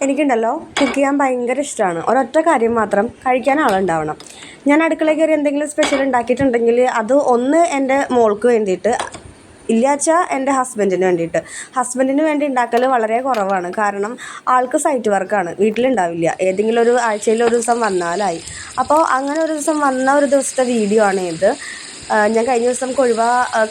എനിക്കുണ്ടല്ലോ cook ചെയ്യാൻ ഭയങ്കര ഇഷ്ടമാണ്. ഒരൊറ്റ കാര്യം മാത്രം, കഴിക്കാൻ ആളുണ്ടാവണം. ഞാൻ അടുക്കളയിൽ കയറി എന്തെങ്കിലും സ്പെഷ്യൽ ഉണ്ടാക്കിയിട്ടുണ്ടെങ്കിൽ അത് ഒന്ന് എൻ്റെ മോൾക്ക് വേണ്ടിയിട്ട്, ഇല്ലാച്ചാൽ എൻ്റെ ഹസ്ബൻഡിന് വേണ്ടിയിട്ട്. ഹസ്ബൻഡിന് വേണ്ടി ഉണ്ടാക്കൽ വളരെ കുറവാണ്. കാരണം ആൾക്ക് സൈറ്റ് വർക്കാണ്, വീട്ടിലുണ്ടാവില്ല. ഏതെങ്കിലും ഒരു ആഴ്ചയിൽ ഒരു ദിവസം വന്നാലായി. അപ്പോൾ അങ്ങനെ ഒരു ദിവസം വന്ന ഒരു ദിവസത്തെ വീഡിയോ ആണ് ഇത്. ഞാൻ കഴിഞ്ഞ ദിവസം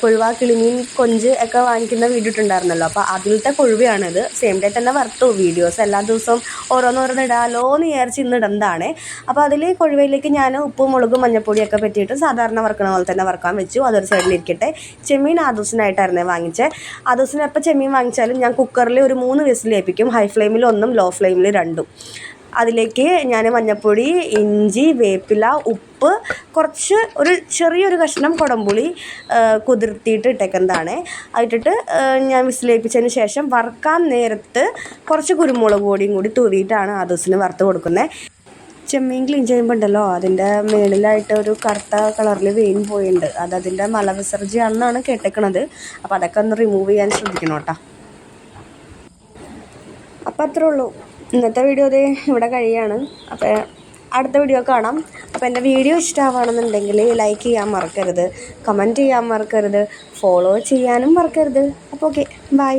കൊഴുവ കിളിമീൻ കൊഞ്ച് ഒക്കെ വാങ്ങിക്കുന്ന വീഡിയോ ഇട്ടുണ്ടായിരുന്നല്ലോ. അപ്പോൾ അതിലത്തെ കൊഴുവയാണിത്. സെയിം ഡേ തന്നെ വറുത്തു. വീഡിയോസ് എല്ലാ ദിവസവും ഓരോന്നോരോന്ന് ഇടാമല്ലോ എന്ന് വിചാരിച്ച് ഇന്ന് ഇടുന്നതാണ്. അപ്പോൾ അതിൽ കൊഴുവയിലേക്ക് ഞാൻ ഉപ്പും മുളകും മഞ്ഞപ്പൊടിയൊക്കെ പറ്റിയിട്ട് സാധാരണ വറുക്കണ പോലെ തന്നെ വറുക്കാൻ വെച്ചു. അതൊരു സൈഡിലിരിക്കട്ടെ. ചെമ്മീൻ ആദൂസിനായിട്ടായിരുന്നേ വാങ്ങിച്ചത്. ആദൂസിന് എപ്പോൾ ചെമ്മീൻ വാങ്ങിച്ചാലും ഞാൻ കുക്കറിൽ ഒരു 3 വിസിൽ ഏൽപ്പിക്കും. ഹൈ ഫ്ലെയിമിൽ 1, ലോ ഫ്ലെയിമിൽ 2. അതിലേക്ക് ഞാൻ മഞ്ഞൾപ്പൊടി, ഇഞ്ചി, വേപ്പില, ഉപ്പ്, കുറച്ച് ഒരു ചെറിയൊരു കഷ്ണം കുടംപുളി കുതിർത്തിയിട്ട് ഇട്ടേക്കുന്നതാണ്. അതിട്ടിട്ട് ഞാൻ വിസിലേൽപ്പിച്ചതിന് ശേഷം വറുക്കാൻ നേരത്ത് കുറച്ച് കുരുമുളക് പൊടിയും കൂടി തൂവിയിട്ടാണ് ആദൂസിന് വറുത്ത് കൊടുക്കുന്നത്. ചെമ്മീൻ ക്ലീൻ ചെയ്യുമ്പോൾ ഉണ്ടല്ലോ, അതിൻ്റെ മേളിലായിട്ട് ഒരു കറുത്ത കളറിൽ വെയിൻ പോയിട്ടുണ്ട്. അതിൻ്റെ മലവിസർജ്ജയാണെന്നാണ് കേട്ടേക്കണത്. അപ്പോൾ അതൊക്കെ ഒന്ന് റിമൂവ് ചെയ്യാൻ ശ്രദ്ധിക്കണം കേട്ടോ. അപ്പോൾ അത്രേ ഉള്ളൂ. ഇന്നത്തെ വീഡിയോ ഇവിടെ കഴിയാണ്. അപ്പോൾ അടുത്ത വീഡിയോ കാണാം. അപ്പോൾ എൻ്റെ വീഡിയോ ഇഷ്ടമാവുകയാണെന്നുണ്ടെങ്കിൽ ലൈക്ക് ചെയ്യാൻ മറക്കരുത്, കമൻറ്റ് ചെയ്യാൻ മറക്കരുത്, ഫോളോ ചെയ്യാനും മറക്കരുത്. അപ്പോൾ ഓക്കെ, ബൈ.